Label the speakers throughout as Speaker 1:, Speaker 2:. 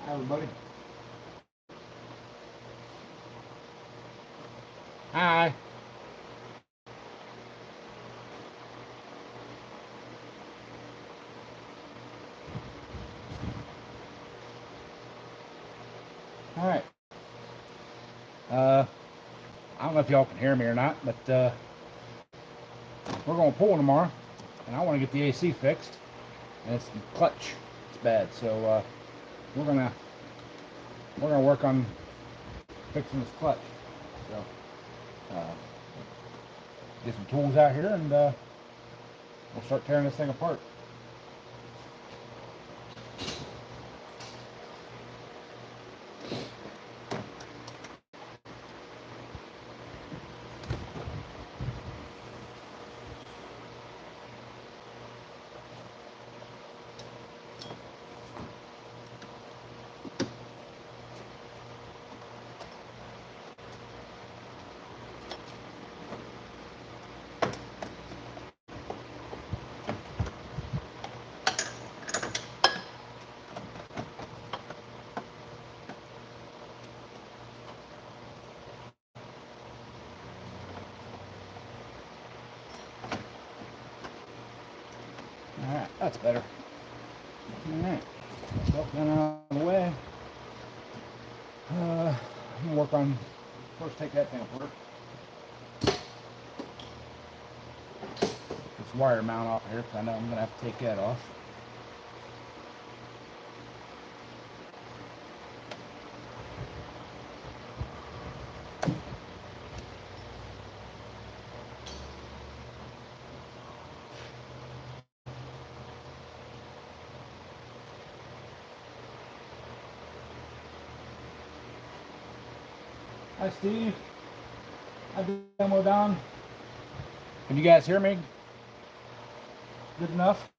Speaker 1: Hi, everybody. Hi. All right. I don't know if y'all can hear me or not, but we're going to pull tomorrow, and I want to get the AC fixed, and it's the clutch. It's bad, so we're gonna work on fixing this clutch. So get some tools out here, and we'll start tearing this thing apart. Alright, that's better. Alright, belt gun out of the way. I'm going to work on, first take that thing apart. This wire mount off here, because I know I'm going to have to take that off. Hi, Steve. Hi, Demo Don. Can you guys hear me? Good enough?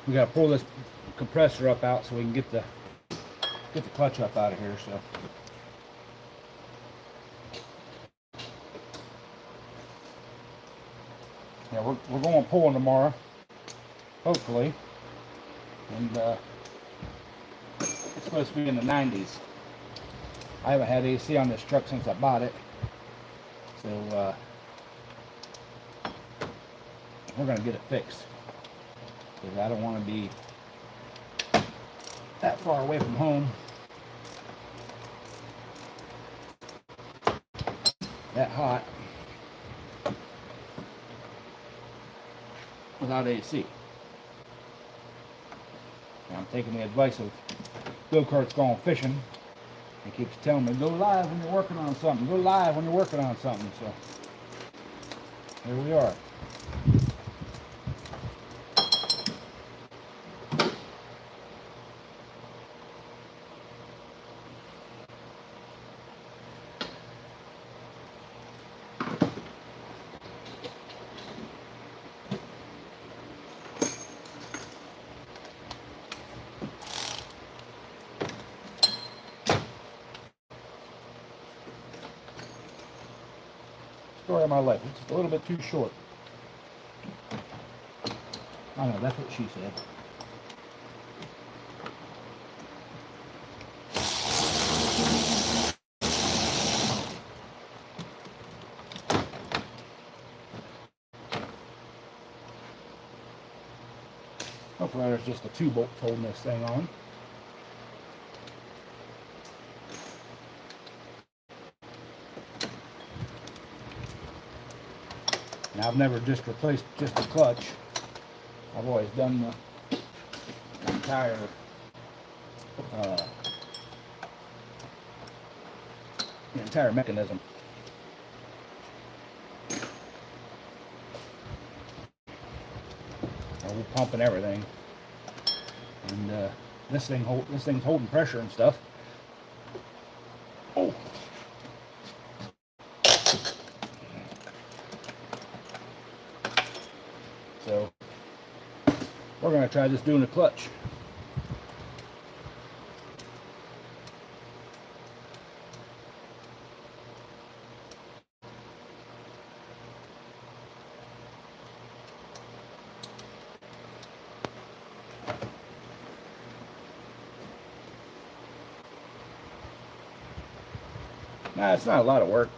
Speaker 1: We gotta pull this compressor up out so we can get the clutch up out of here. So. Yeah, we're going pulling tomorrow, hopefully, and it's supposed to be in the 90s. I haven't had AC on this truck since I bought it, so we're gonna get it fixed because I don't want to be that far away from home, that hot, without AC. And I'm taking the advice of Go-Kart's Going Fishing. He keeps telling me, go live when you're working on something. Go live when you're working on something. So here we are. Story of my life. It's just a little bit too short. I know, that's what she said. Hopefully there's just a 2-bolt holding this thing on. Now I've never just replaced just the clutch. I've always done the entire mechanism. We're pumping everything, and this thing's holding pressure and stuff. Oh. So we're gonna try just doing the clutch. It's not a lot of work.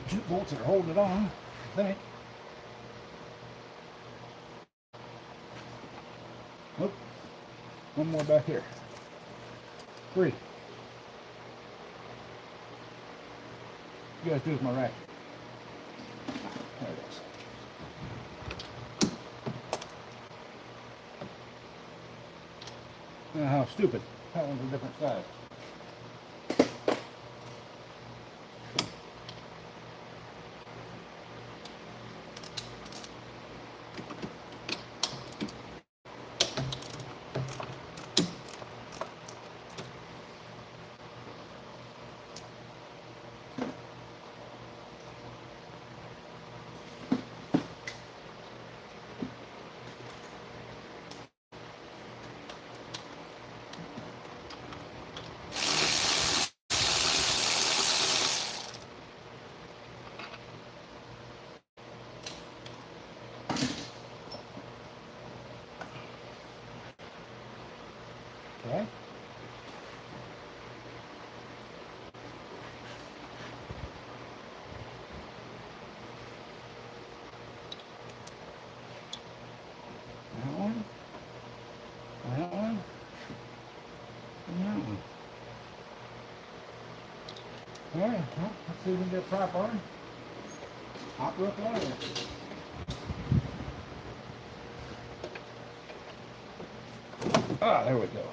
Speaker 1: Two bolts that are holding it on, I think. Nope. One more back here. 3. You guys do with my ratchet. There it is. Now how stupid. That one's a different size. Okay. That one. That one. And that one. Alright, well, let's see if we can get a prop on. Hot rook on it. Ah, there we go.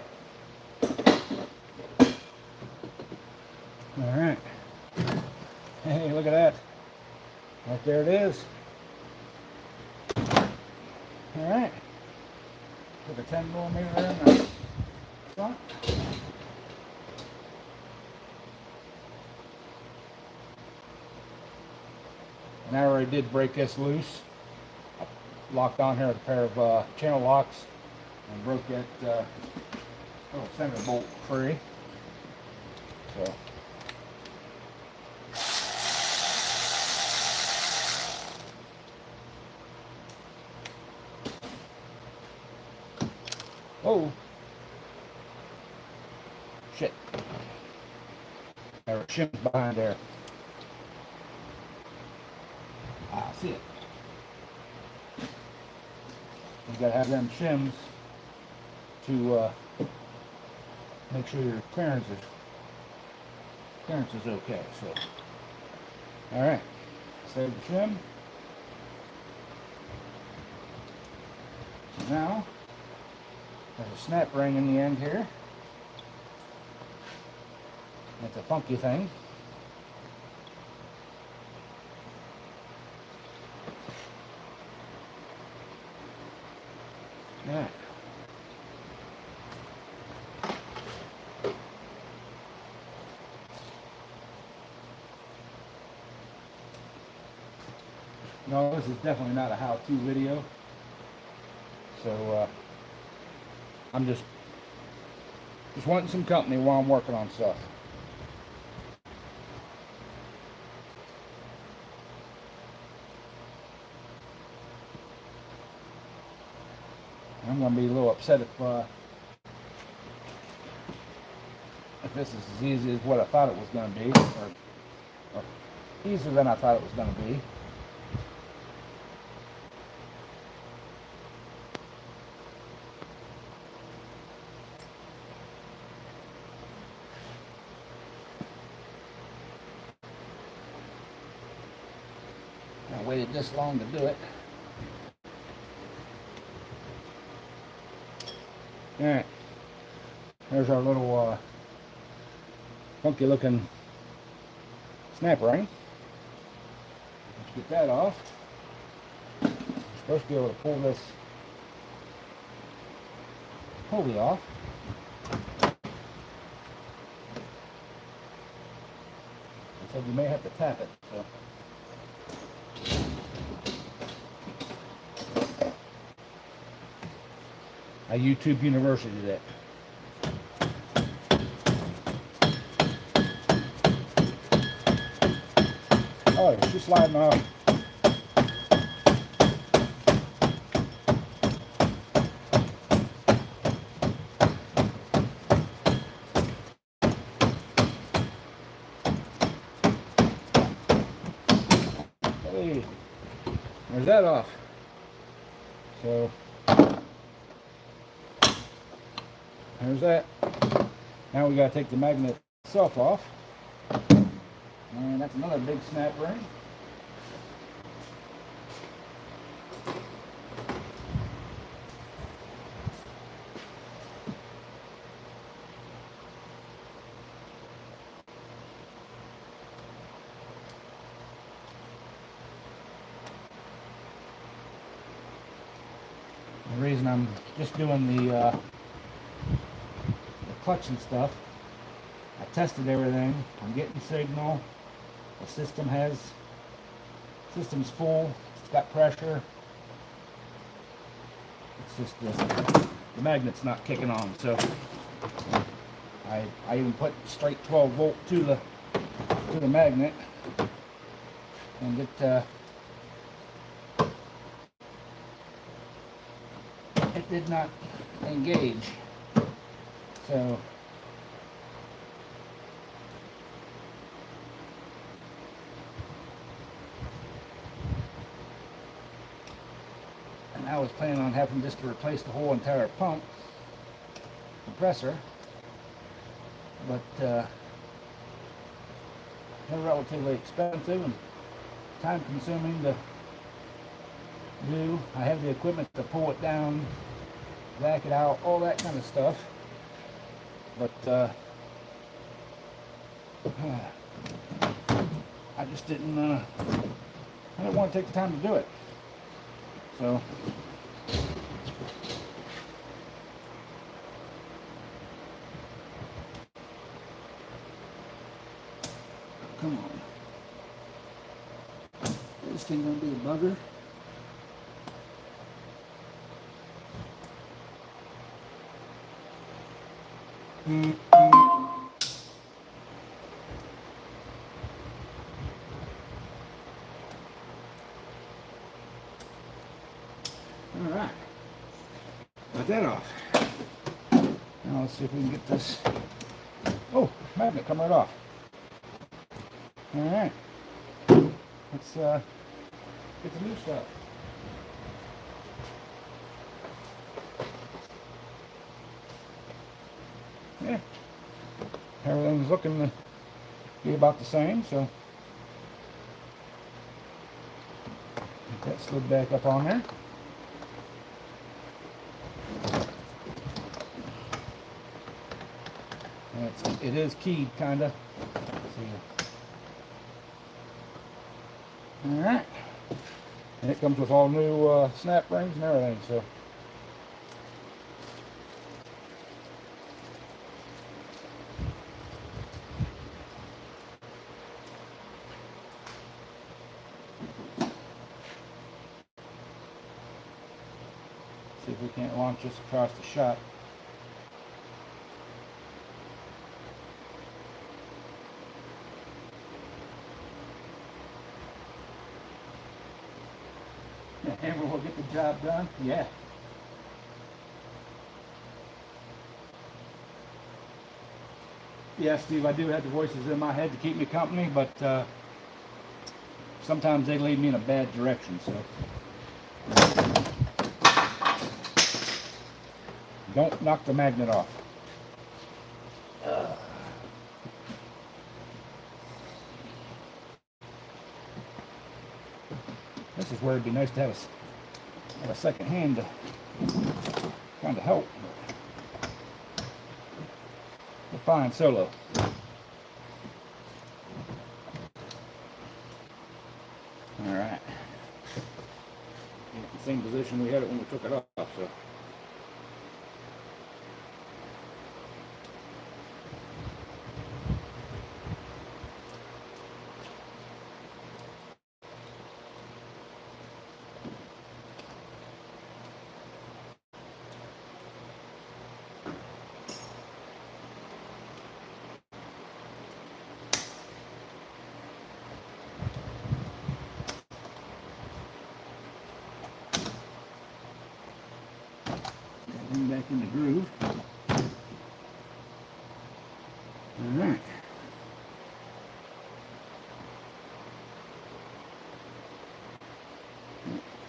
Speaker 1: Alright. Hey, look at that. Right there it is. Alright. Put a 10mm in the front. And I already did break this loose. I locked on here with a pair of channel locks and broke that little center bolt free. So. Oh. Shit. There were shims behind there. I see it. You gotta have them shims to make sure your clearance is okay. So, all right, save the shim. So now there's a snap ring in the end here. It's a funky thing. Yeah. No, this is definitely not a how-to video. So I'm just wanting some company while I'm working on stuff. I'm going to be a little upset if this is as easy as what I thought it was going to be, or easier than I thought it was going to be. I waited this long to do it. Alright, there's our little funky looking snap ring. Let's get that off. We're supposed to be able to pull this pulley off. I said you may have to tap it. So. I YouTube University that. Oh, she's sliding off. Hey, there's that off. So there's that. Now we got to take the magnet itself off. And that's another big snap ring. The reason I'm just doing the clutch and stuff, I tested everything. I'm getting signal. The system's full. It's got pressure. It's just the magnet's not kicking on. So I even put straight 12 volt to the magnet, and it did not engage. So and I was planning on having just to replace the whole entire pump compressor, but they're relatively expensive and time consuming to do. I have the equipment to pull it down, vac it out, all that kind of stuff, but I just didn't want to take the time to do it. So come on, this thing gonna be a bugger. All right, got that off. Now let's see if we can get this. Oh, magnet come right off. All right, let's get the new stuff. Yeah, everything's looking to be about the same, so get that slid back up on there. And it is keyed, kinda. All right, and it comes with all new snap rings and everything. So see if we can't launch this across the shop. The hammer will get the job done. Yeah. Yeah, Steve, I do have the voices in my head to keep me company, but sometimes they lead me in a bad direction, so don't knock the magnet off. This is where it'd be nice to have a second hand to kind of help. We're fine solo. All right. In the same position we had it when we took it off. So. back in the groove. Alright.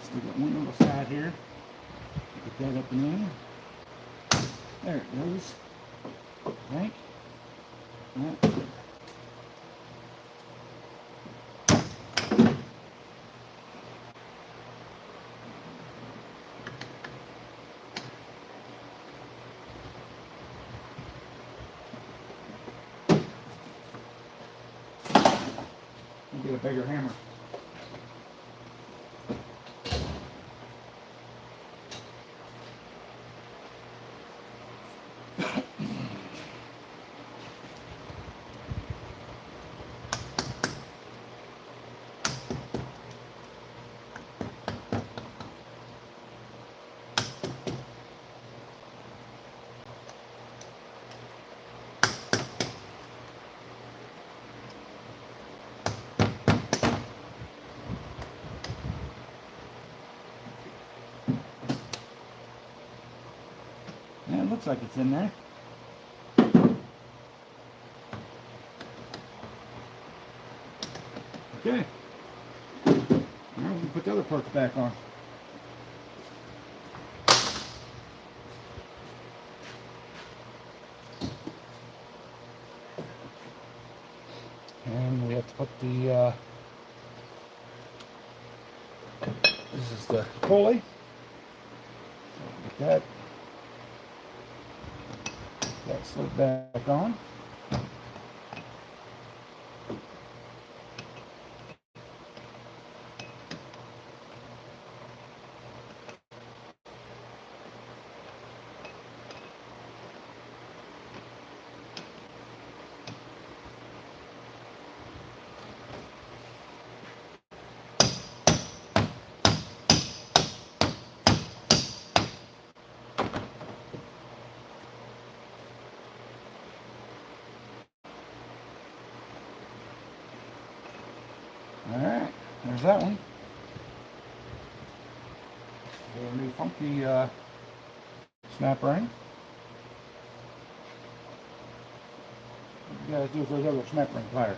Speaker 1: Still got one little side here. Get that up and in. There it goes. I think. Yeah. Get a bigger hammer. Yeah, it looks like it's in there. Okay. Now we can put the other parts back on. And we have to put the, this is the pulley. So get that slid back on. Alright, there's that one. Got a new funky snap ring. What you gotta do with those other snap ring pliers?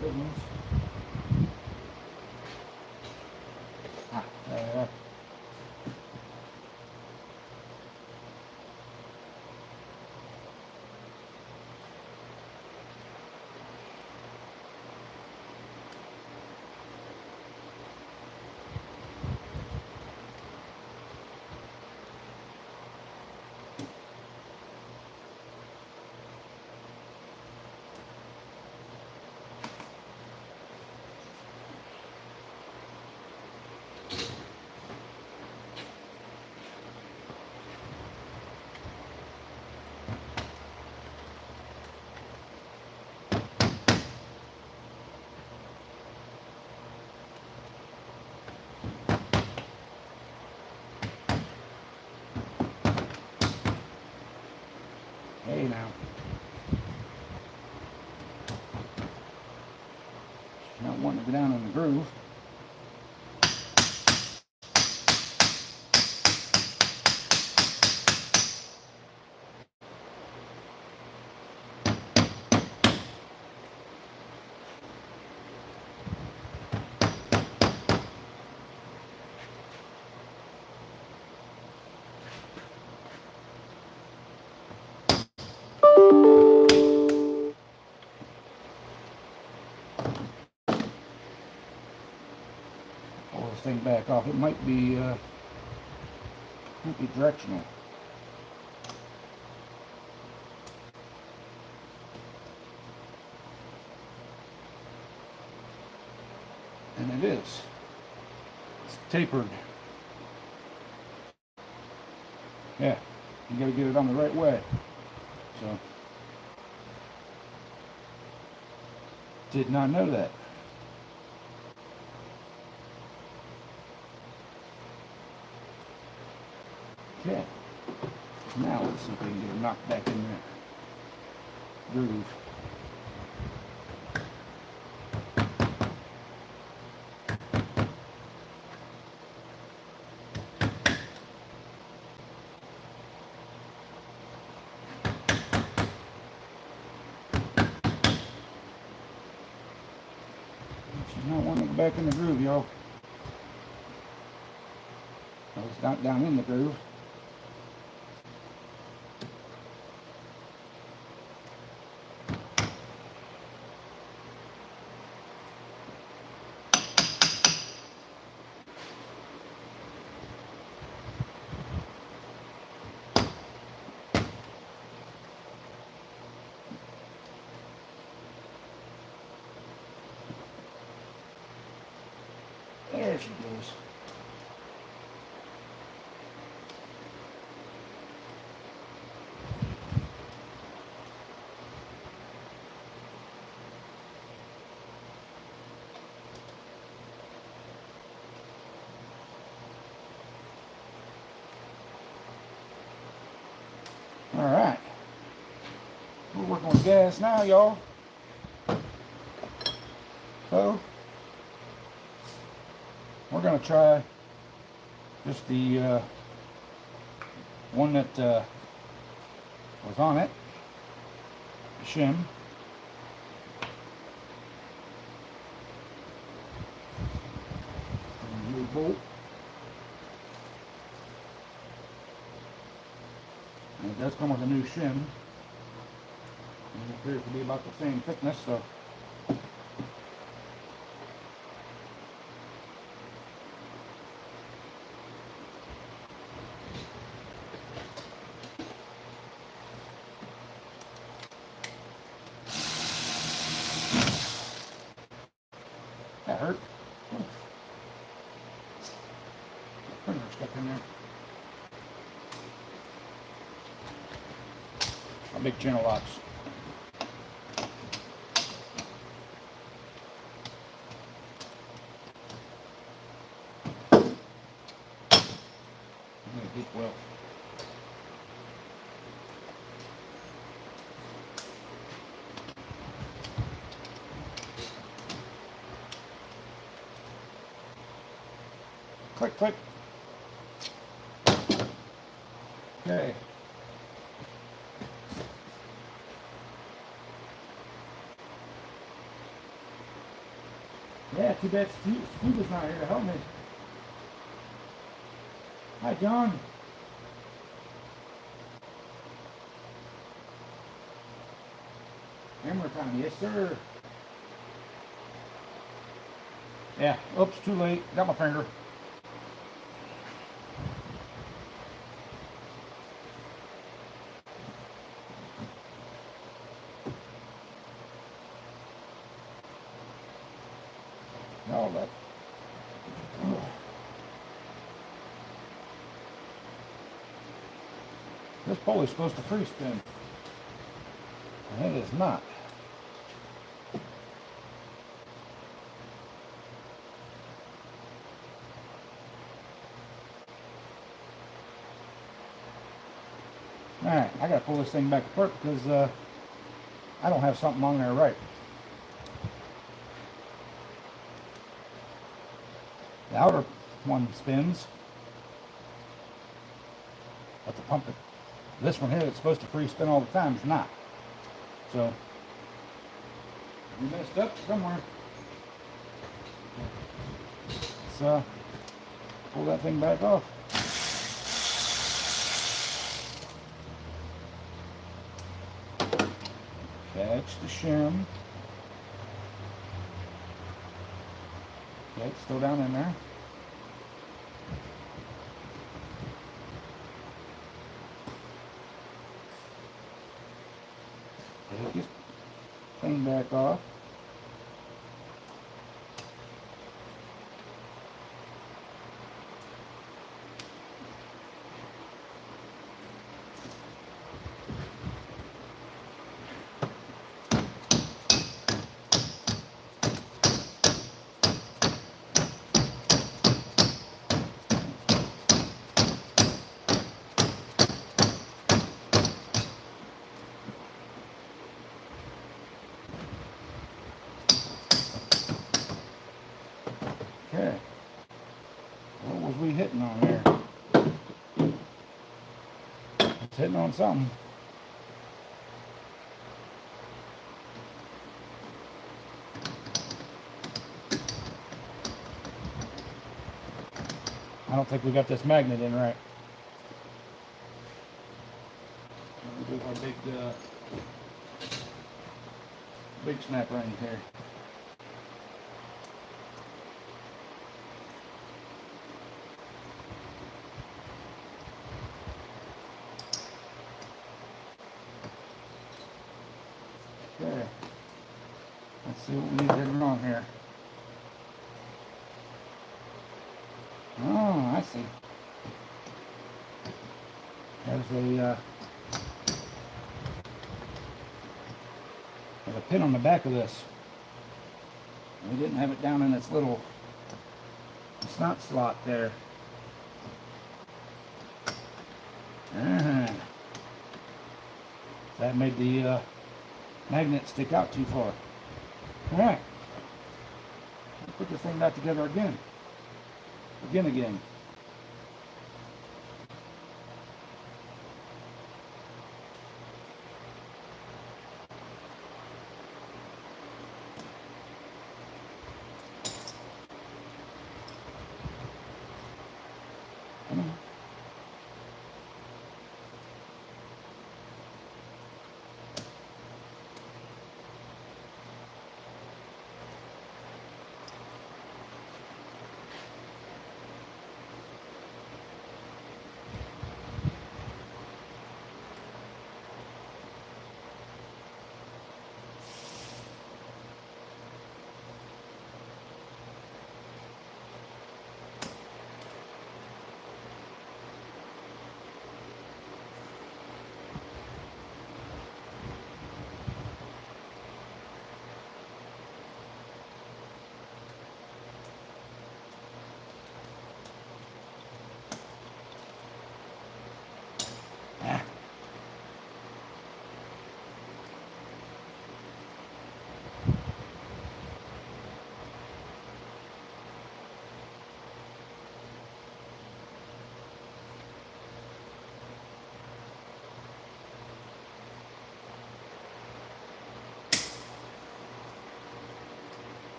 Speaker 1: Good ones. Ah, there they are. Hey now. Not wanting to go down in the groove. Pull this thing back off. It might be directional. And it is. It's tapered. Yeah, you gotta get it on the right way. So, did not know that. Okay, now let's see if we can get it knocked back in there. Groove. Not wanting to go back in the groove, y'all. It's not down in the groove. There she goes. All right. We're working with gas now, y'all. So we're going to try just the one that was on it, the shim. And new bolt. And it does come with a new shim. And it appears to be about the same thickness, so that hurt. Finger stuck in there. A big channel locks. Deep well. Click, click. Okay. Yeah, too bad Steve is not here to help me. Hi, John. Hammer time, yes, sir. Yeah, oops, too late. Got my finger. No, that. This pulley's supposed to free spin. And it is not. Alright, I gotta pull this thing back apart because I don't have something on there right. The outer one spins, but the pump, this one here that's supposed to free spin all the time is not. So, we messed up somewhere. Let's pull that thing back off. Catch the shim. Okay, it's still down in there. Take this thing back off. Okay. What was we hitting on there? It's hitting on something. I don't think we got this magnet in right. We'll do our big snap ring here. Okay. Let's see what we need to get wrong here. Oh, I see. There's a pin on the back of this. We didn't have it down in its little snot slot there. That made the magnet stick out too far. Alright. Let's put this thing back together again. Again.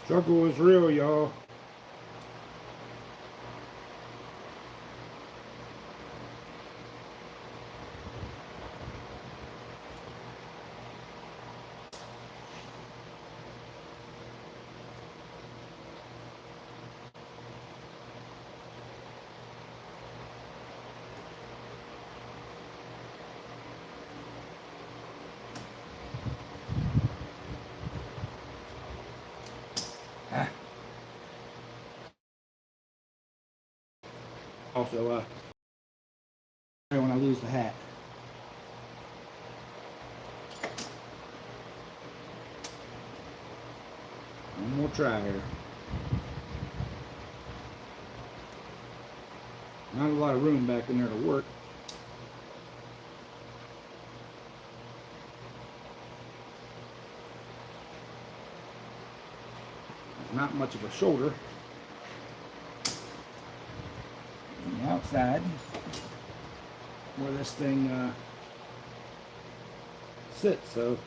Speaker 1: Struggle is real, y'all. Also, when I lose the hat. One more try here. Not a lot of room back in there to work. Not much of a shoulder on the outside where this thing sits, so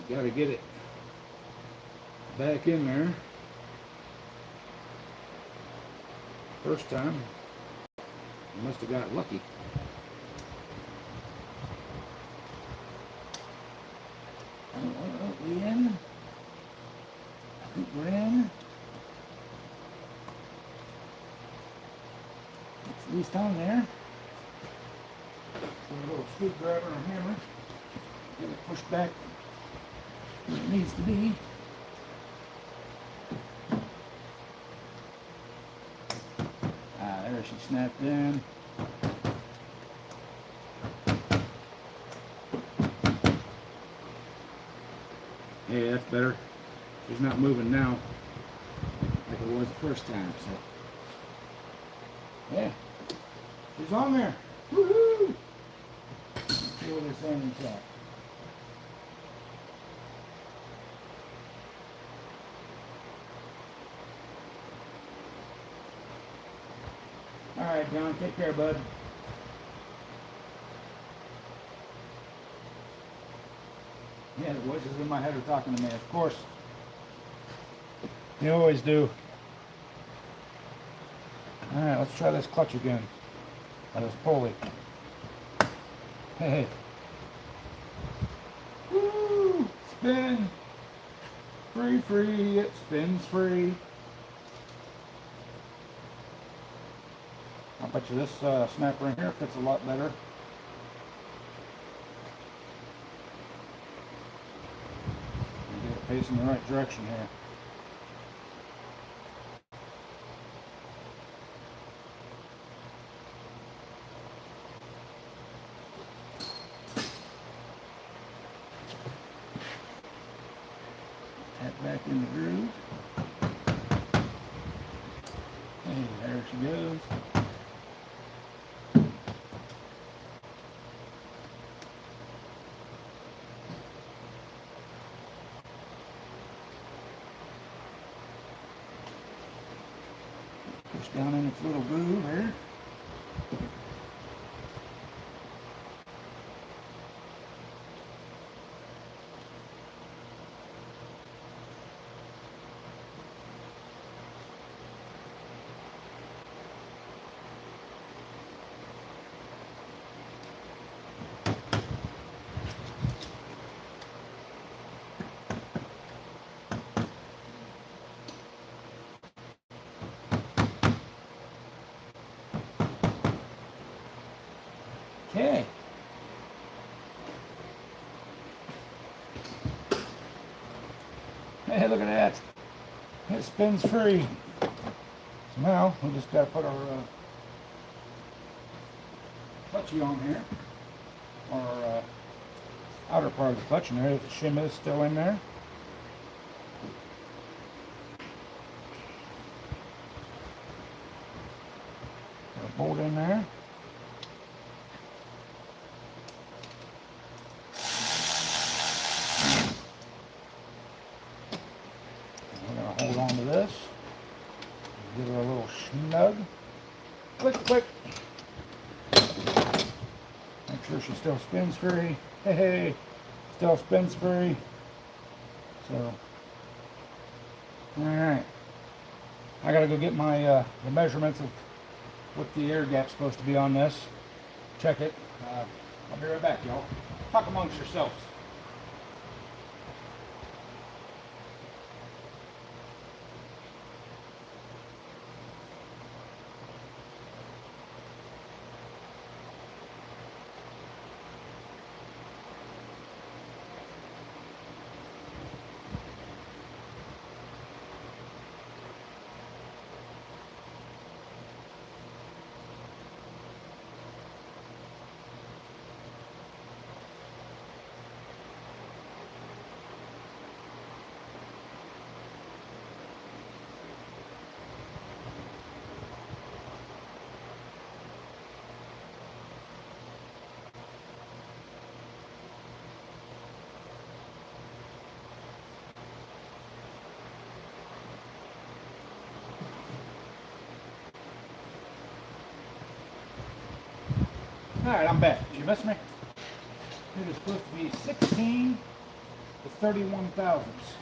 Speaker 1: we got to get it back in there. First time, I must have got lucky. We in? I think we're in. It's at least on there. A little screwdriver and hammer. Get it pushed back where it needs to be. There she snapped in. Yeah, that's better. She's not moving now like it was the first time, so yeah, she's on there. Woohoo! Let's see what they're saying inside. Alright, John. Take care, bud. Yeah, the voices in my head are talking to me, of course. You always do. Alright, let's try this clutch again. Or this pulley. Hey. Woo! Spin! Free, free, it spins free. I'll bet you this snapper in here fits a lot better. Get it facing the right direction here. Tap back in the groove. Hey, there she goes. Push down in its little groove here. Okay. Hey, look at that. It spins free. So now we just got to put our clutchy on here. Our outer part of the clutch, and there's the shim is still in there. Got a bolt in there. Hold on to this. Give her a little snug. Click, click. Make sure she still spins free. Hey, hey, still spins free. So, all right. I gotta go get my the measurements of what the air gap's supposed to be on this. Check it. I'll be right back, y'all. Talk amongst yourselves. Alright, I'm back. Did you miss me? It is supposed to be 16 to 31 thousandths.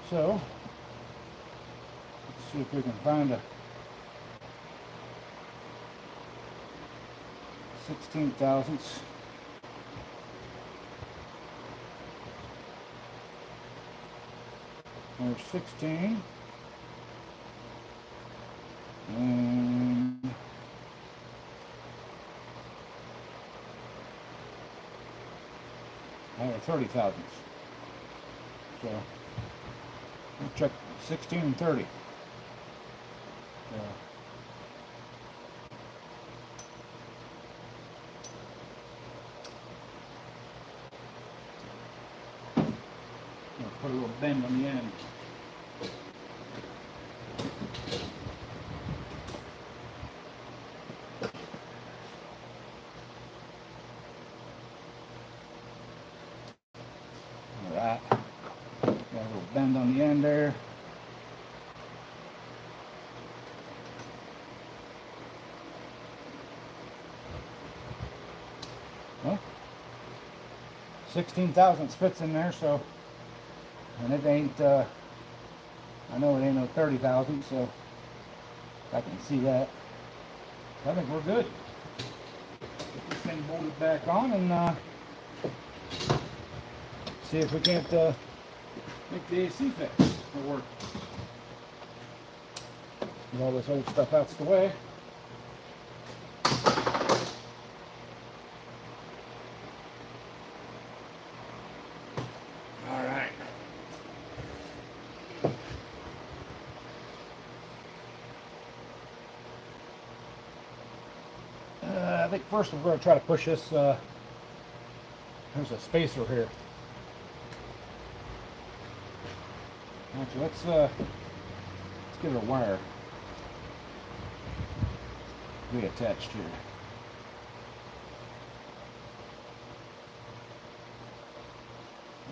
Speaker 1: So, let's see if we can find a 16 thousandths. There's 16. And I have 30 thousandths. So we'll check 16 and 30. So, I'll put a little bend on the end. Alright. Got a little bend on the end there. 16 thousandths fits in there, so, and it ain't, I know it ain't no 30 thousandths, so I can see that. I think we're good. Get this thing bolted back on and see if we can't make the AC fix work. Get all this old stuff out of the way. All right. I think first we're going to try to push this. There's a spacer here. Actually, let's get a wire reattached here.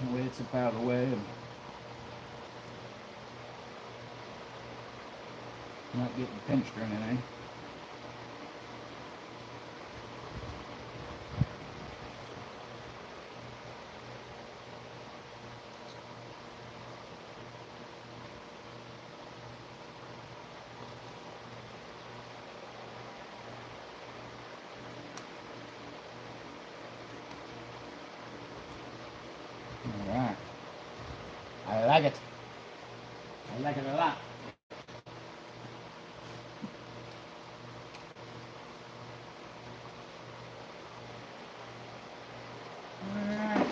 Speaker 1: Anyway, it's up out of the way and not getting pinched or anything. Alright. I like it. I like it a lot. Alright.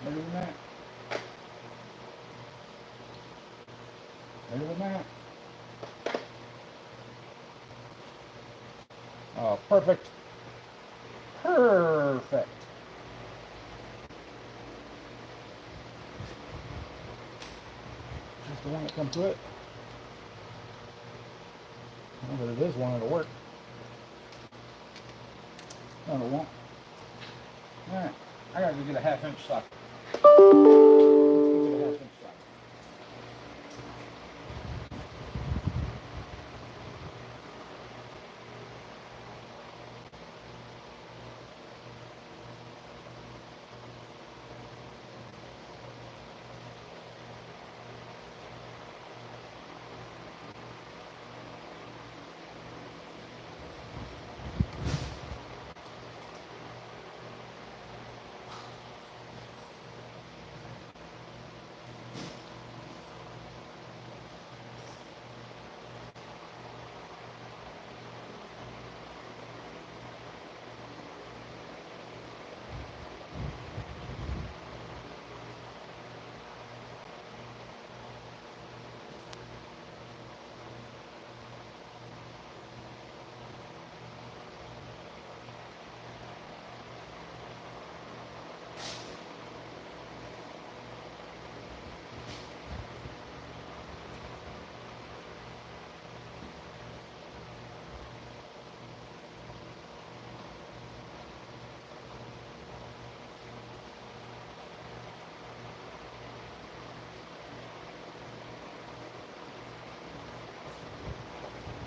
Speaker 1: Better than that. Better than that. Oh, perfect. Perfect. Just the one that comes to it. Well, but it is one that'll work. No, it won't. Alright, I gotta go get a 1/2 inch socket. Let's go get a 1/2 inch socket.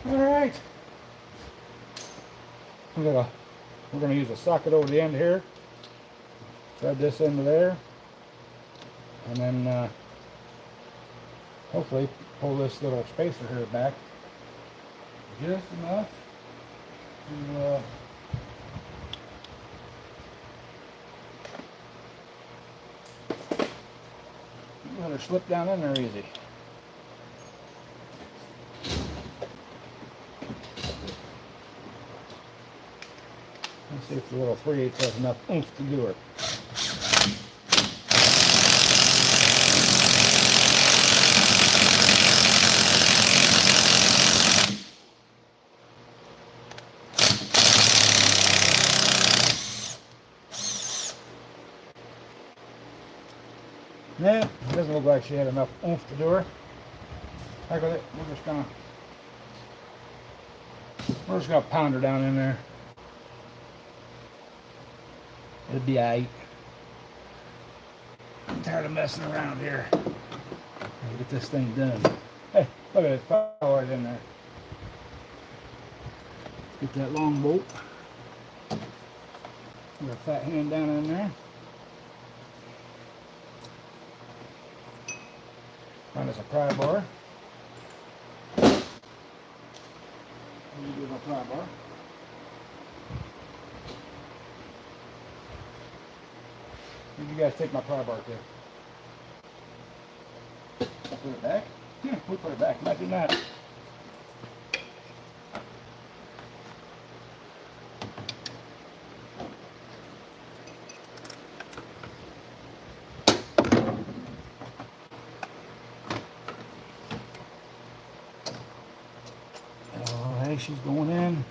Speaker 1: Alright. We're gonna use a socket over the end here. Thread this into there. And then hopefully pull this little spacer here back just enough to let her slip down in there easy. Let's see if the little 3/8 has enough oomph to do it. Yeah, it doesn't look like she had enough oomph to do her. Heck with it, we're just gonna pound her down in there. It'll be alright. I'm tired of messing around here. I'll get this thing done. Hey, look at it, fell right in there. Get that long bolt. Get a fat hand down in there. Find us a pry bar. Do my pry bar. Did you guys take my pry bar too? Put it back? Yeah, we'll put it back. Imagine that. Oh, hey, she's going in.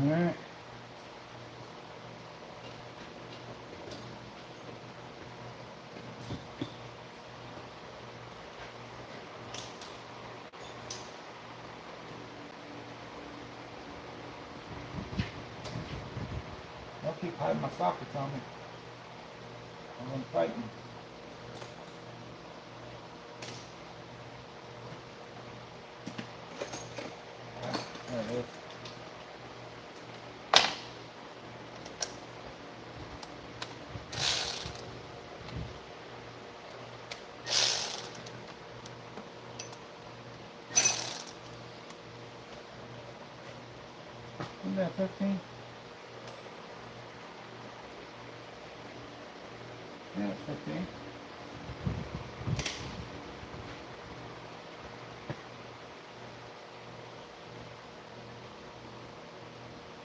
Speaker 1: All right. Don't keep hiding my sockets on me. I'm going to fight you. There it is. Isn't that 15? Yeah, it's 15.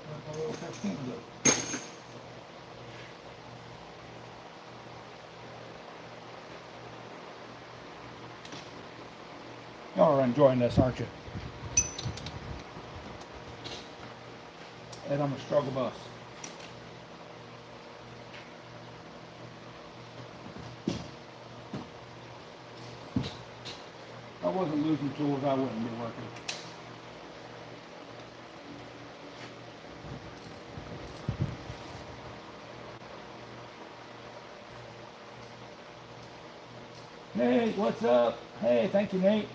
Speaker 1: Where's my little 15 go? Y'all are enjoying this, aren't you? And I'm a struggle bus. If I wasn't losing tools, I wouldn't be working. Nate, what's up? Hey, thank you, Nate.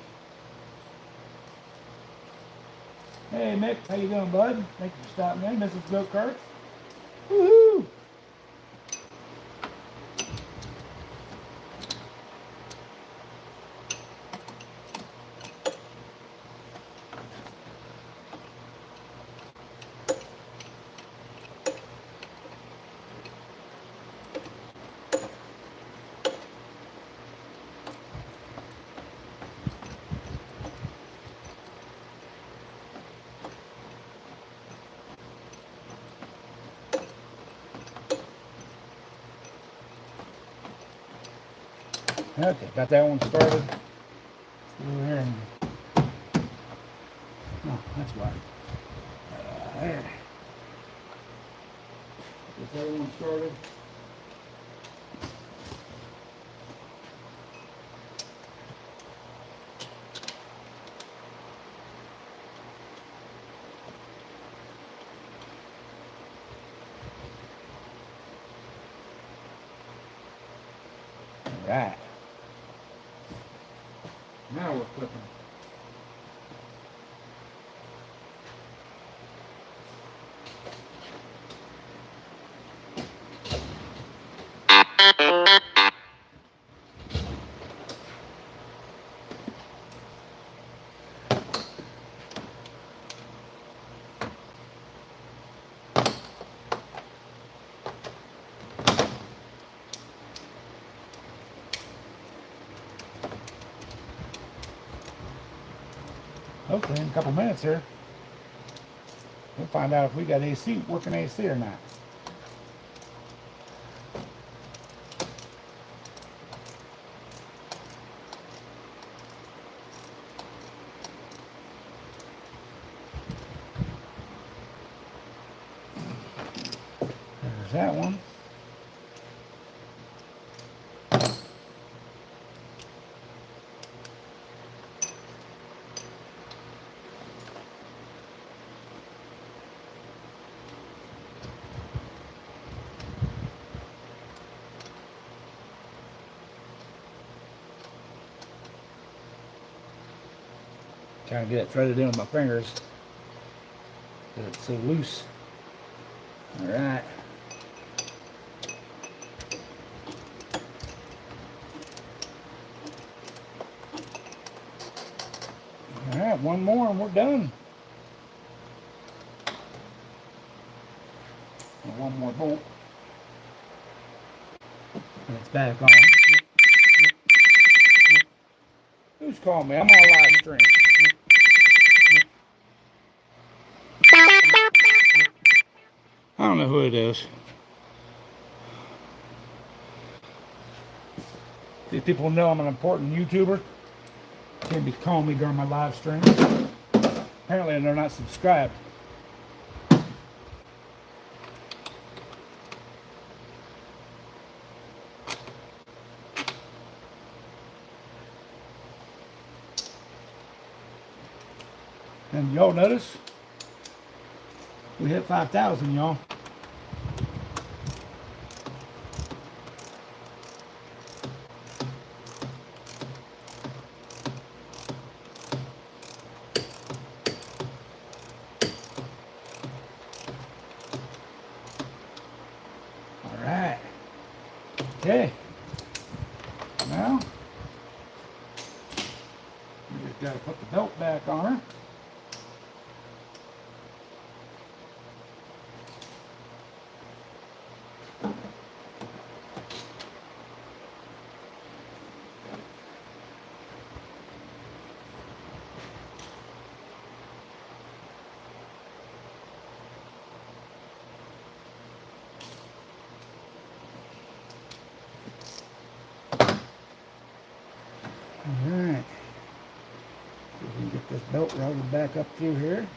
Speaker 1: Hey, Mick, how you doing, bud? Thank you for stopping in. Mrs. Go-Karts. Woohoo! Okay, got that one started. Over here. Oh, that's why. There. Get that one started. All right. Now we're clipping. Hopefully in a couple minutes here, we'll find out if we got AC, working AC or not. There's that one. Trying to get it threaded in with my fingers because it's so loose. All right. All right, one more and we're done. And one more bolt. And it's back on. Who's calling me? I'm on a live stream. I don't know who it is. These people know I'm an important YouTuber. Can't be calling me during my live stream. Apparently they're not subscribed. And y'all notice we hit 5,000, y'all. All right. Okay. Now we just got to put the belt back on her. Alright, so we can get this belt routed back up through here.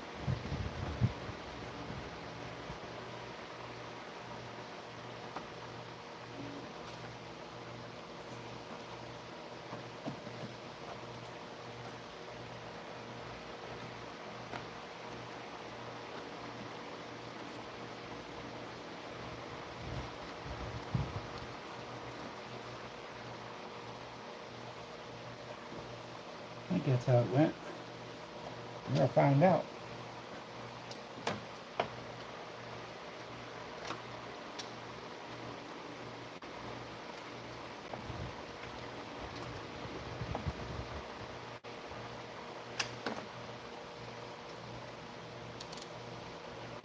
Speaker 1: I think that's how it went. We're gonna find out.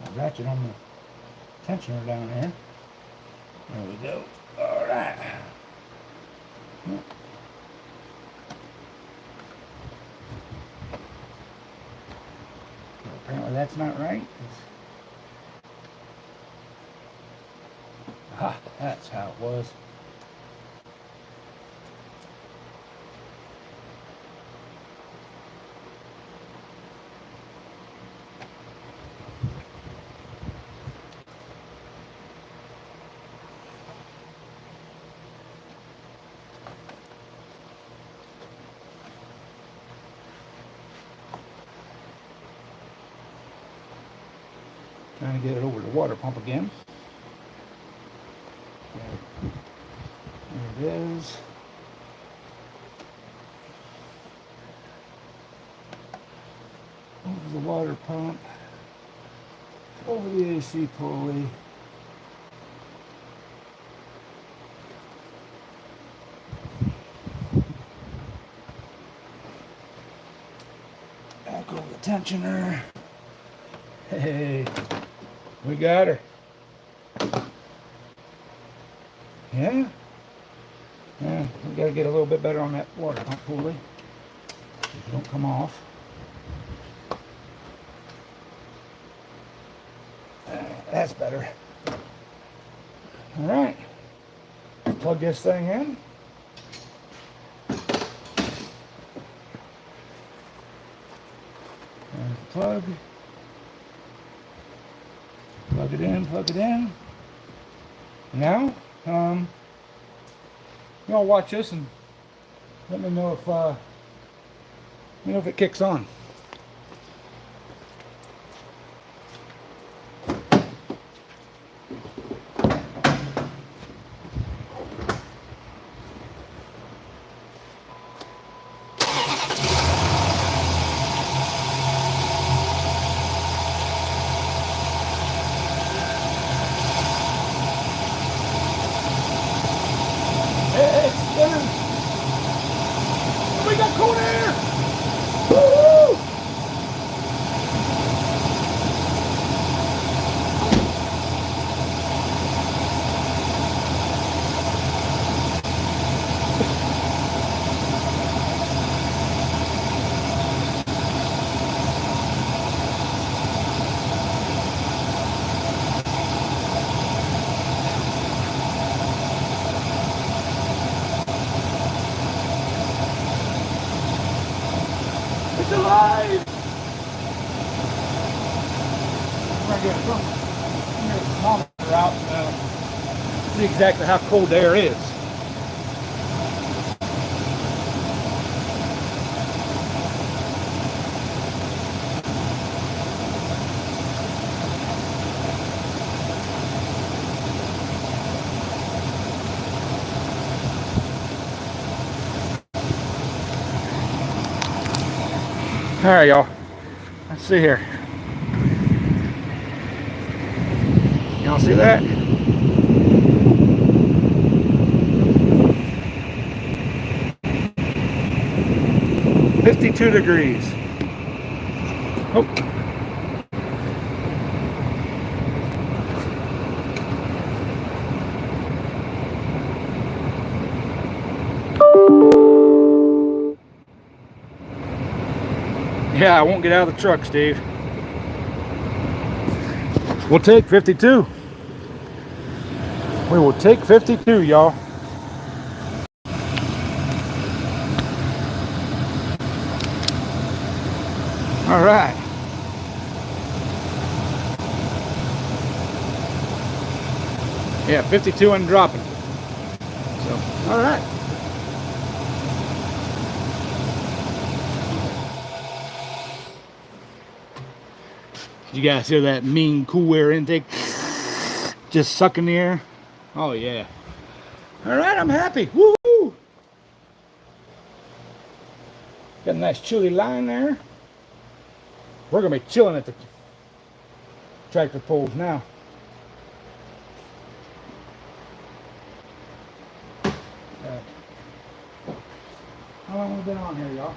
Speaker 1: I'll ratchet on the tensioner down here. There we go. All right. Yep. Apparently that's not right. Ah, that's how it was. Trying to get it over the water pump again. There it is. Over the water pump. Over the AC pulley. Back over the tensioner. Hey. We got her. Yeah? Yeah, we gotta get a little bit better on that water pump pulley. It don't come off. That's better. Alright. Plug this thing in. There's the plug. Plug it in, plug it in. Now, y'all watch this and let me know if it kicks on. alive! We're going to get a thermometer out and see exactly how cold the air is. All right, y'all. Let's see here. Y'all see that? $52 degrees. Oh. Yeah, I won't get out of the truck, Steve. We'll take 52. We will take 52, y'all. All right. Yeah, 52 and dropping. So, all right. You guys hear that mean cool air intake? Just sucking the air. Oh yeah. All right, I'm happy. Woo! Got a nice chilly line there. We're gonna be chilling at the tractor poles now. How long have we been on here, y'all?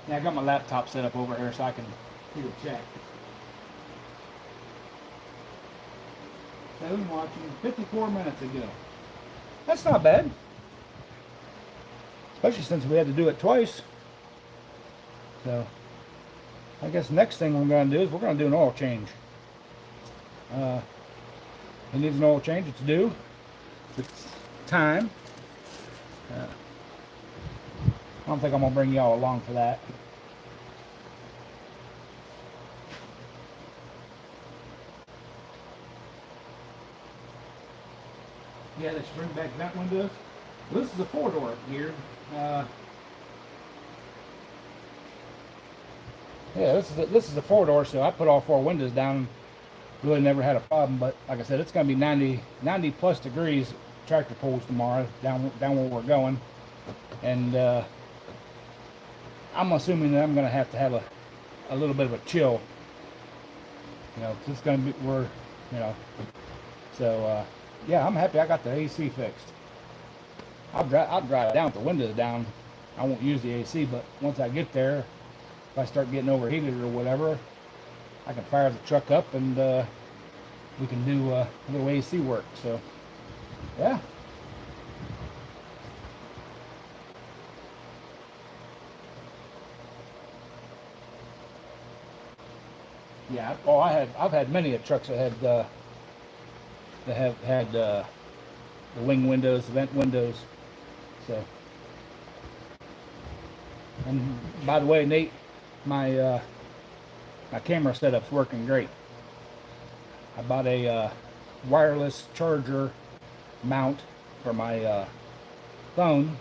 Speaker 1: Yeah, I got my laptop set up over here so I can do a check. 7 watching, 54 minutes ago. That's not bad. Especially since we had to do it twice. So, I guess next thing we're going to do is we're going to do an oil change. It needs an oil change. It's due. It's time. I don't think I'm going to bring y'all along for that. Yeah, they should bring back vent windows. This is a 4-door here. Yeah, this is a 4-door, so I put all 4 windows down. Really never had a problem, but like I said, it's going to be 90 plus degrees tractor pulls tomorrow down where we're going, and I'm assuming that I'm going to have a little bit of a chill. You know, it's going to be so yeah, I'm happy I got the AC fixed. I'll drive down with the windows down. I won't use the AC, but once I get there, if I start getting overheated or whatever, I can fire the truck up and we can do a little AC work. So, yeah. Yeah. Oh, I've had many trucks that have had the wing windows, the vent windows. So, and by the way, Nate, my camera setup's working great. I bought a wireless charger mount for my phone.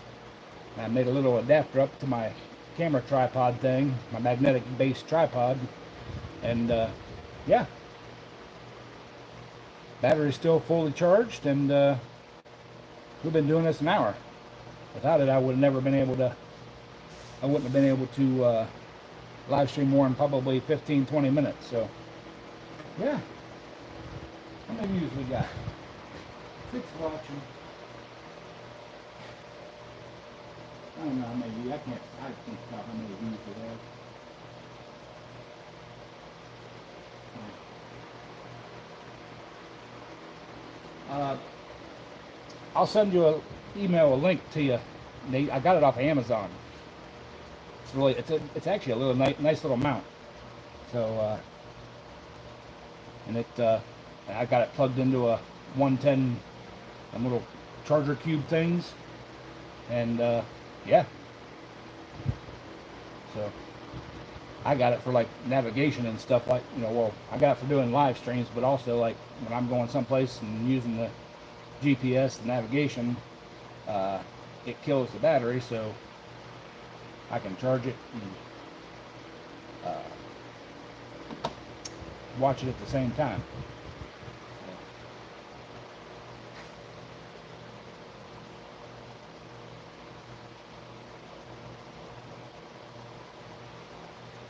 Speaker 1: I made a little adapter up to my camera tripod thing, my magnetic base tripod, and yeah, battery's still fully charged, and we've been doing this an hour. Without it, I would have never been able to. I wouldn't have been able to live stream more in probably 15-20 minutes. So, yeah. How many views we got? 6 watching. I don't know how many views. I can't think about how many views we have. I'll send you a link to you, Nate. I got it off of Amazon. It's really, it's actually a little nice little mount. So, and it, I got it plugged into a 110 them little charger cube things, and yeah. So I got it for like navigation and stuff, like, you know, well, I got it for doing live streams, but also like when I'm going someplace and using the GPS and navigation, it kills the battery, so I can charge it and watch it at the same time.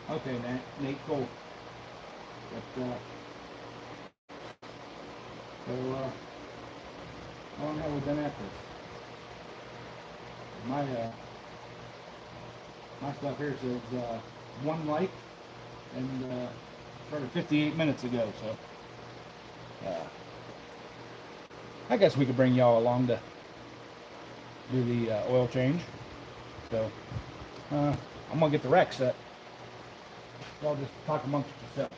Speaker 1: Okay, Nate, cool. But, so, how long have we been at this? My stuff here says 1 like, and started 58 minutes ago, so I guess we could bring y'all along to do the oil change. So I'm gonna get the rack set. Y'all just talk amongst yourselves.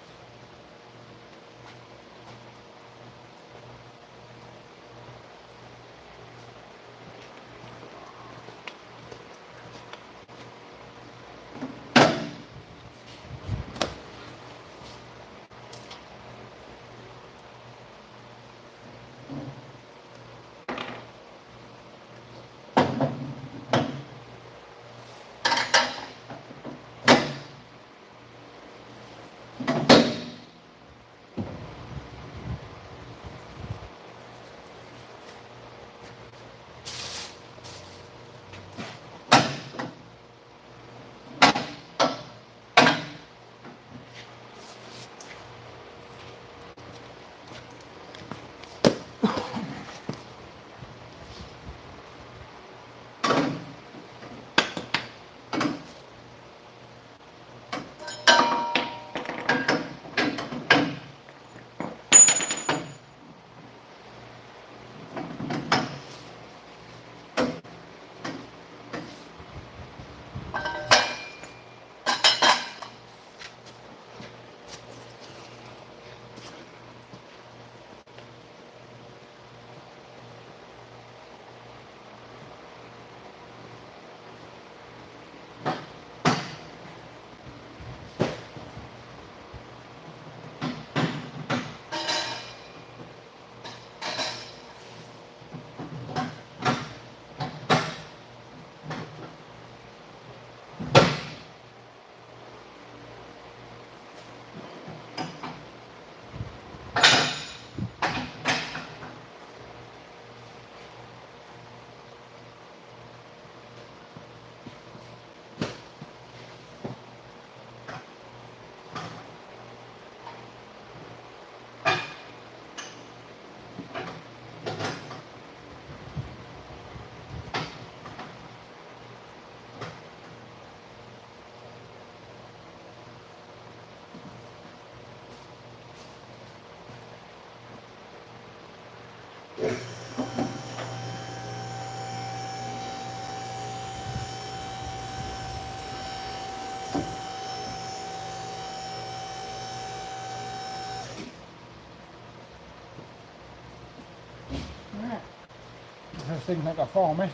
Speaker 1: This thing think I fall, man.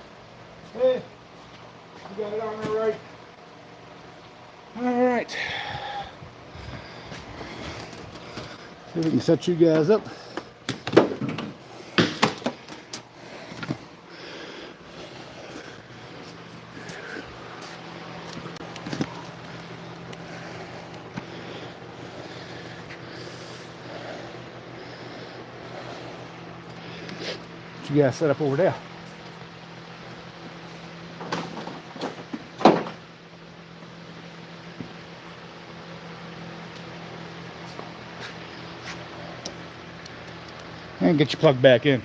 Speaker 1: Hey, you got it on there right. All right. See if we can set you guys up. You guys set up over there. And get your plug back in.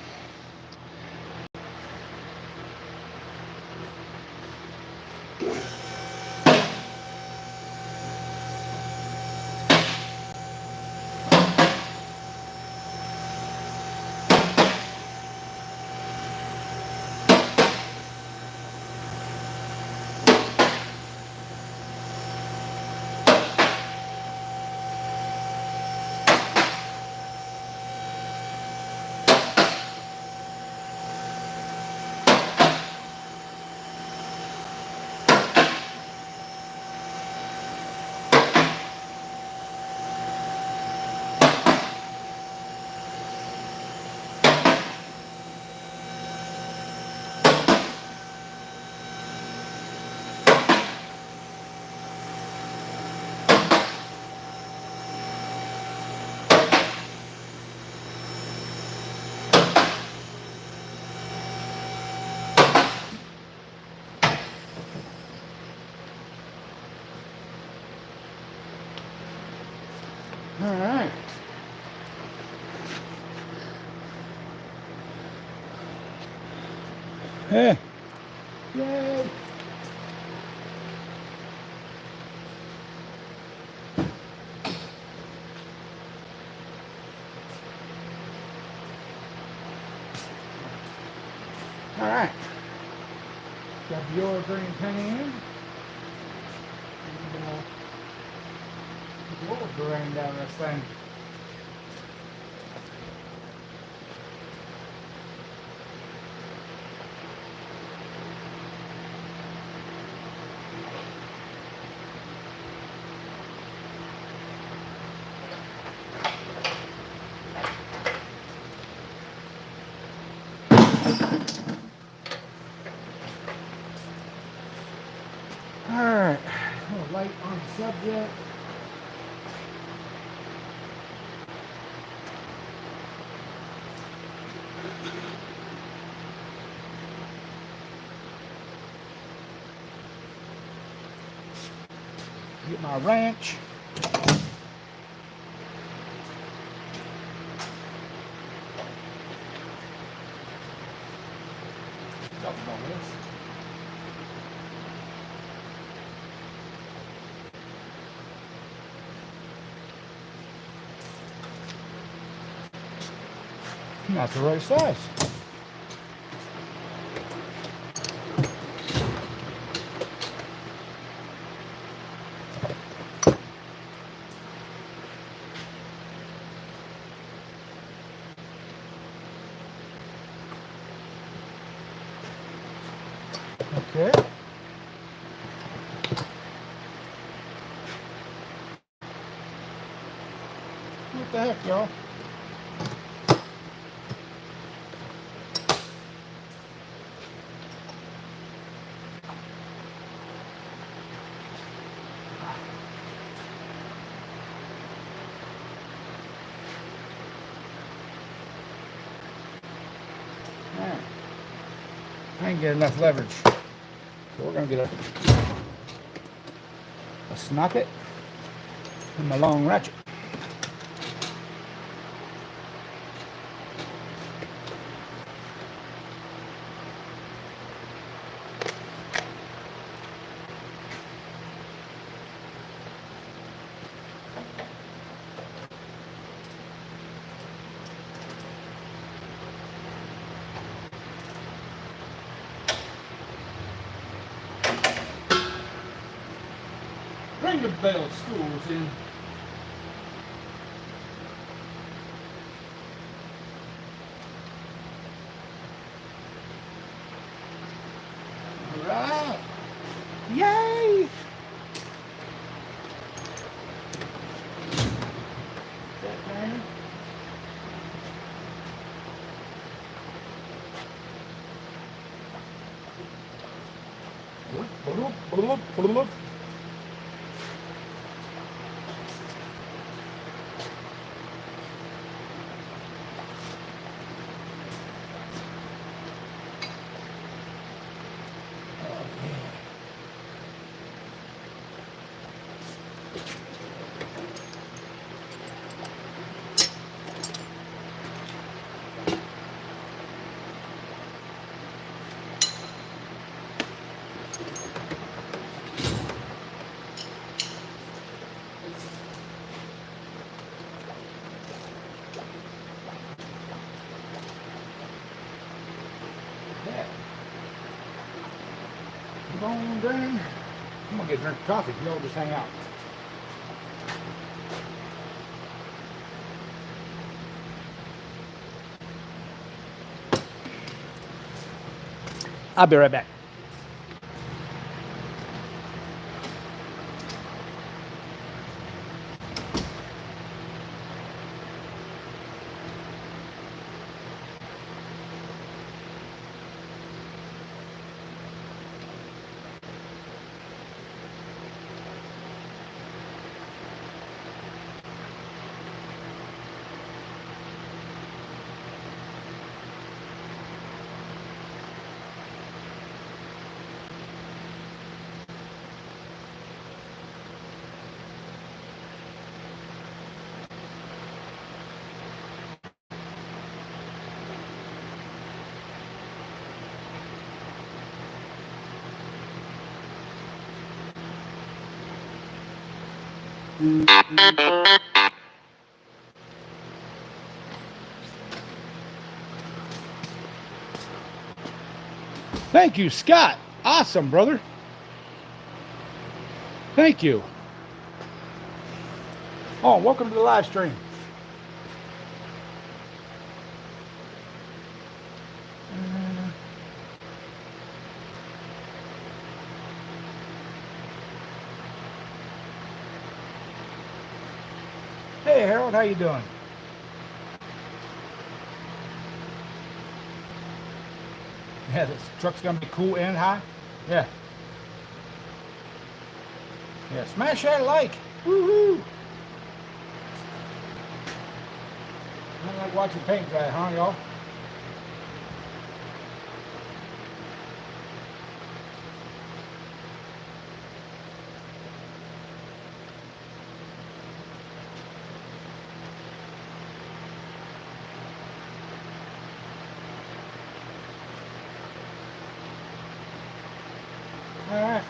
Speaker 1: All right. Hey. Yay. All right. Got your green penny in. And what was the rain down this thing? Alright, a little light on the subject. Get my wrench. Talk about this. Not the right size. Okay. What the heck, y'all? Alright. I ain't get enough leverage. So we're gonna get a snocket and my long ratchet. Ring the bell, school's in. Alright. Yay! That man. Come on, Dan. I'm gonna get a drink of coffee. Y'all just hang out. I'll be right back. Thank you, Scott. Awesome, brother. Thank you. Oh, welcome to the live stream. Hey, Harold, how you doing? Yeah, this truck's gonna be cool and high. Yeah. Yeah, smash that like. Woohoo! I like watching paint dry, huh, y'all? All right.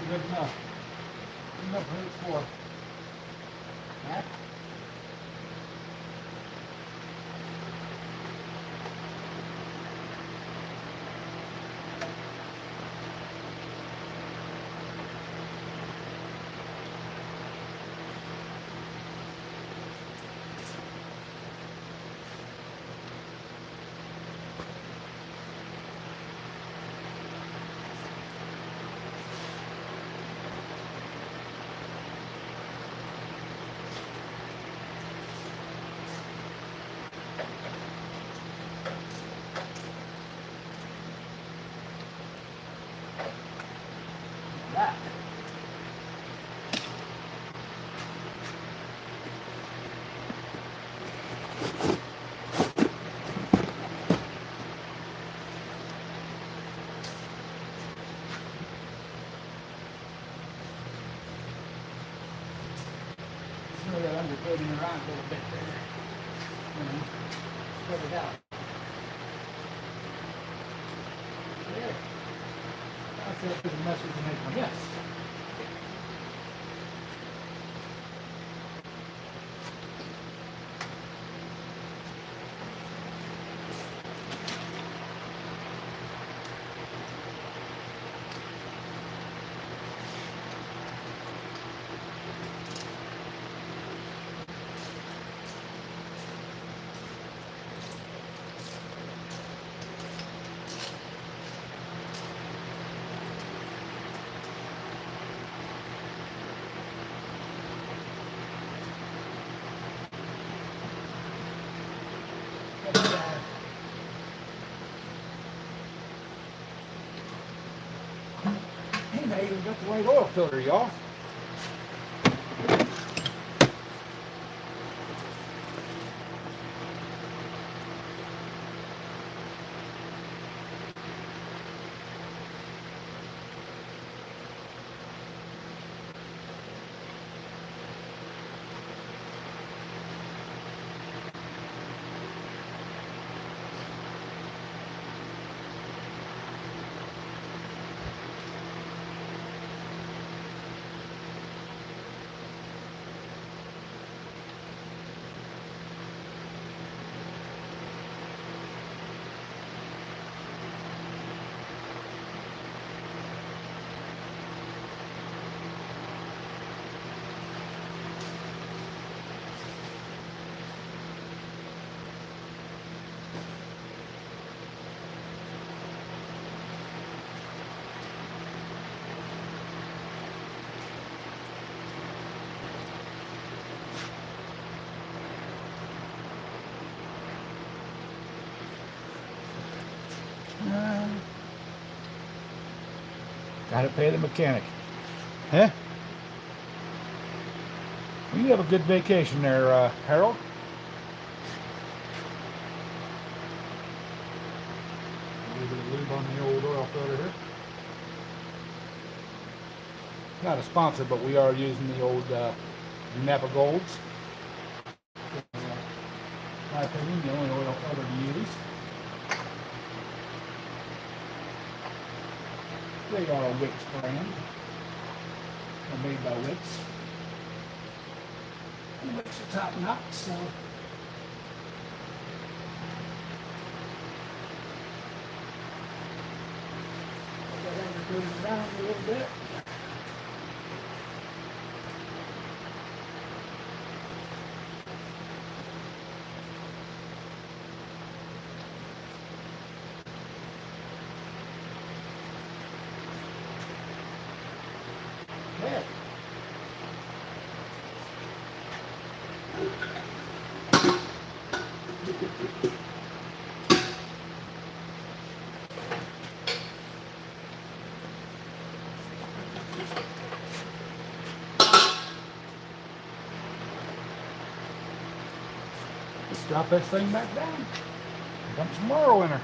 Speaker 1: Good enough. Good enough for each floor. All right. That. Some of that undercoating around a little bit there. Spread it out. There. That's it for the message to make my mess. Hey, I even got the right oil filter, y'all. Gotta pay the mechanic. Huh? Well, you have a good vacation there, Harold. A little bit of lube on the old oil filter here. Not a sponsor, but we are using the old Napa Golds. In my opinion, the only oil filter to use. They are a Wix brand. are made by Wicks. And Wicks are top notch, so move it around a little bit. There. Let's drop this thing back down. Dump some oil in her.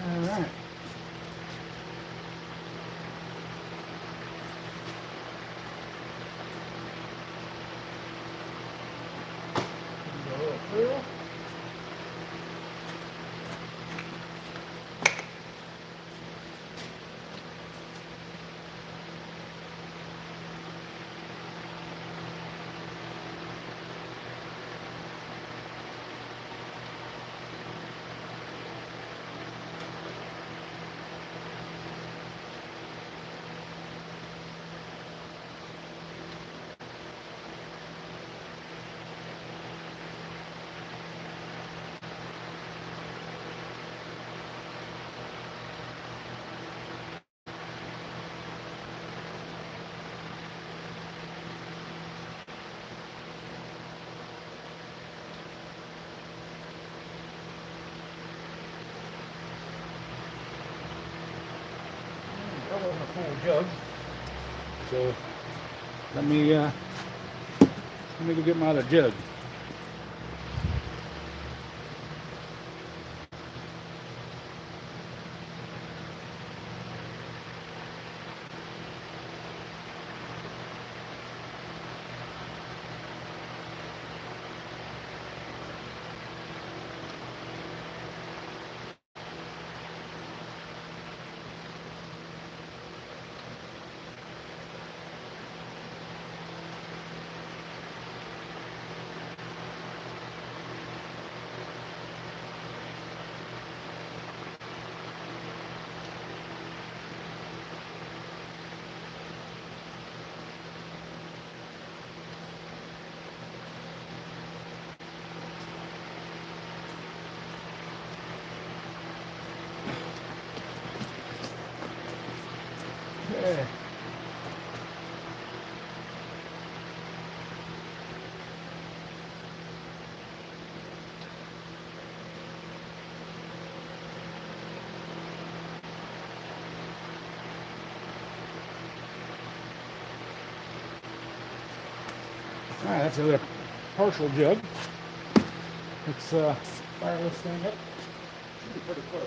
Speaker 1: Alright. A little frill. That wasn't a full jug, so let me go get my other jug. Okay. Alright, that's a partial jug. Let's fire this thing up. Should be pretty close.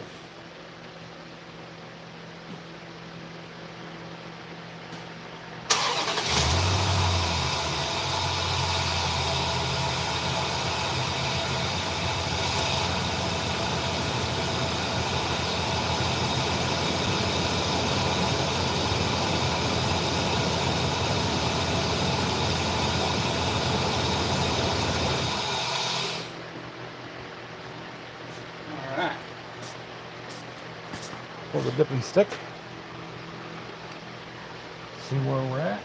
Speaker 1: Pull the dipping stick. See where we're at.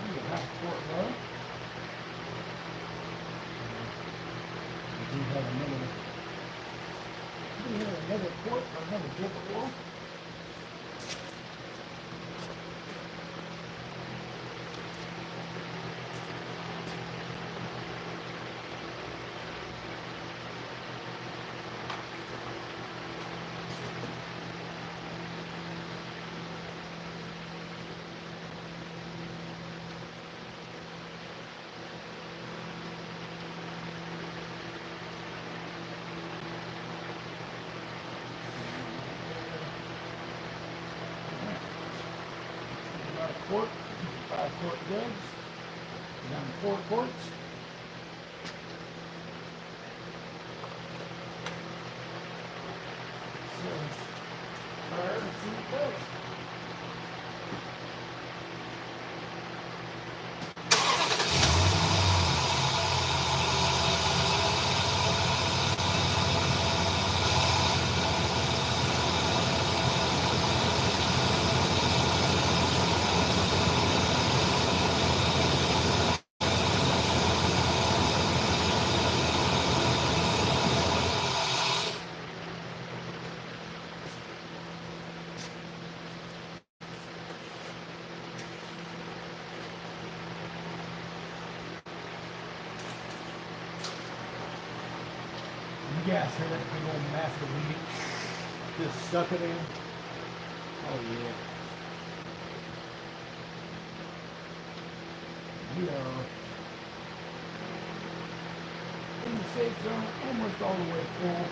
Speaker 1: About half a quart left. We do have another quart or another drip of oil. About a quart, 5-quart jugs, down to 4 quarts. So, all right, let's see what it does. You guys hear that big old massive leak? Just suck it in. Oh yeah. We are in the safe zone, almost all the way full.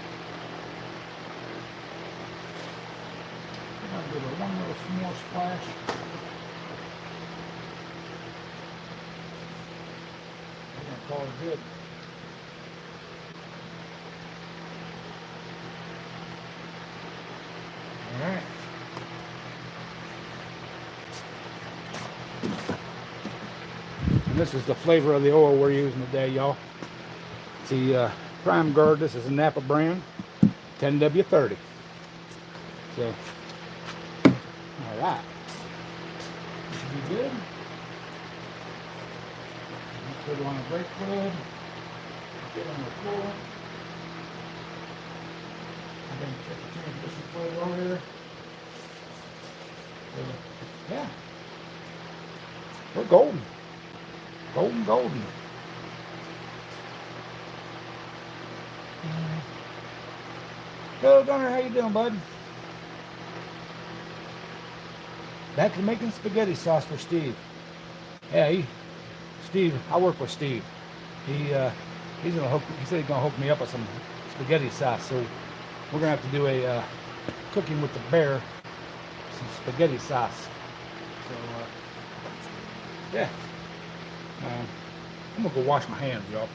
Speaker 1: I'm gonna give it one little small splash. We're gonna call it good. All right. And this is the flavor of the oil we're using today, y'all. It's the Prime Guard. This is a Napa brand, 10W30. So, all right. This should be good. Put it on the brake fluid. Get on the floor. I'm going to check the transmission fluid over here. So, yeah. We're golden. Golden. Hello, Gunner. How you doing, bud? Back to making spaghetti sauce for Steve. Yeah, Steve. I work with Steve. He's gonna hook. He said he's gonna hook me up with some spaghetti sauce. So we're gonna have to do a cooking with the bear, some spaghetti sauce. So yeah. I'm gonna go wash my hands, y'all.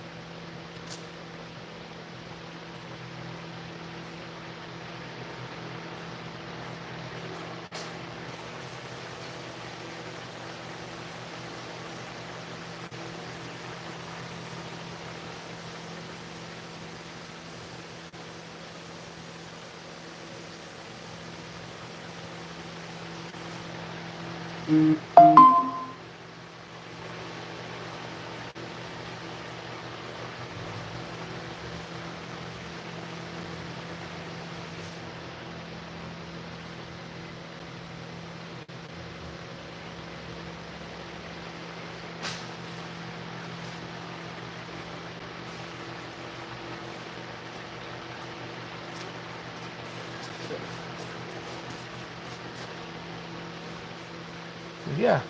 Speaker 1: Yeah,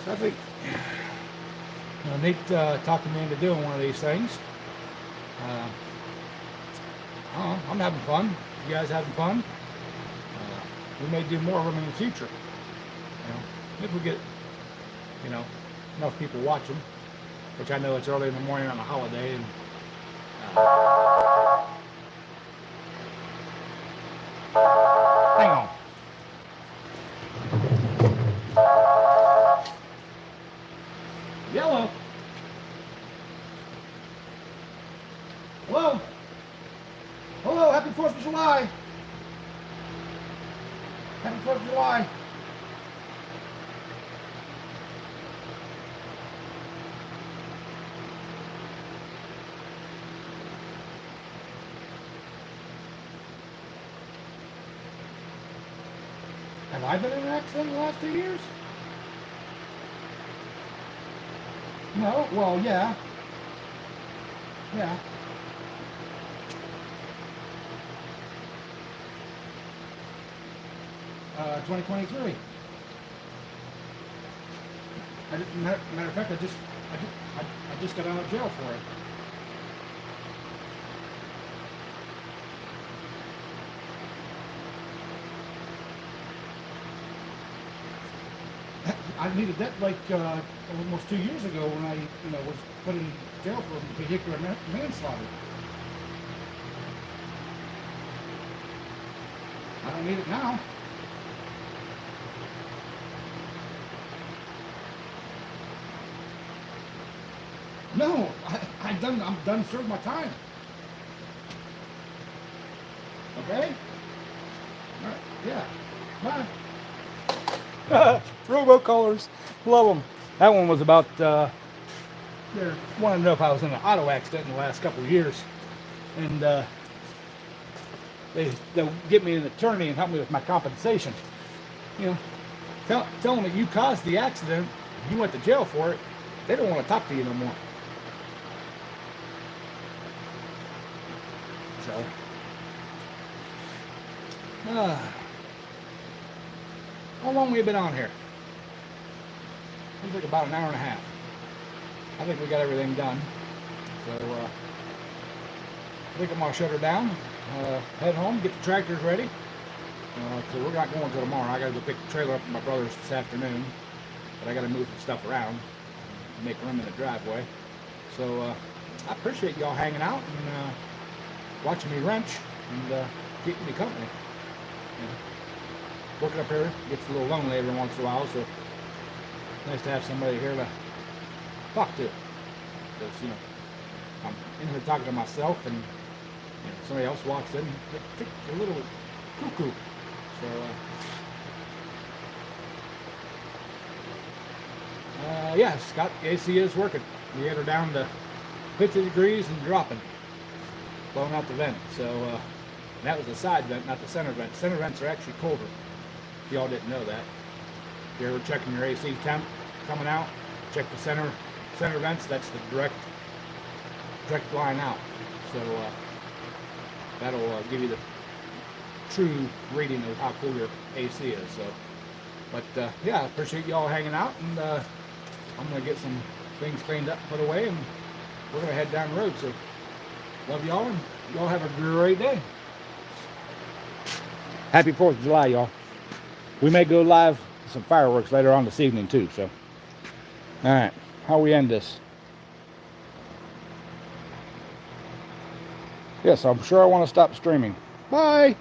Speaker 1: so I think Nate talked me into doing one of these things. I don't know, I'm having fun. you guys having fun. We may do more of them in the future. If we get, enough people watching, which I know it's early in the morning on a holiday. And hang on. Yellow. Hello. Hello. Happy 4th of July. Happy 4th of July. Have I been in an accident in the last 2 years? No? Well, yeah. Yeah. Uh, 2023. Matter of fact, I just got out of jail for it. I needed that like almost 2 years ago when I was put in jail for vehicular manslaughter. I don't need it now. No, I'm done serving my time. Okay? All right, yeah. Bye. Robocallers, love them. That one was about, they wanted to know if I was in an auto accident in the last couple of years. And they'll get me an attorney and help me with my compensation. Tell them that you caused the accident, you went to jail for it, they don't want to talk to you no more. So, how long have we been on here? Seems like about an hour and a half. I think we got everything done. So, I think I'm going to shut her down, head home, get the tractors ready. So we're not going until tomorrow. I got to go pick the trailer up from my brother's this afternoon. But I got to move some stuff around, make room in the driveway. So, I appreciate y'all hanging out and watching me wrench and keeping me company. Working up here gets a little lonely every once in a while, so it's nice to have somebody here to talk to. Because, I'm in here talking to myself, and somebody else walks in, it's a little cuckoo. So, yeah, Scott, the AC is working. We had her down to 50 degrees and dropping, blowing out the vent. So, that was the side vent, not the center vent. Center vents are actually colder. If y'all didn't know that. If you're ever checking your AC temp coming out, check the center vents. That's the direct line out. So that'll give you the true reading of how cool your AC is. So, but yeah, I appreciate y'all hanging out, and I'm gonna get some things cleaned up, put away, and we're gonna head down the road. So love y'all, and y'all have a great day. Happy 4th of July, y'all. We may go live with some fireworks later on this evening, too. So, all right, how we end this? Yes, I'm sure I want to stop streaming. Bye.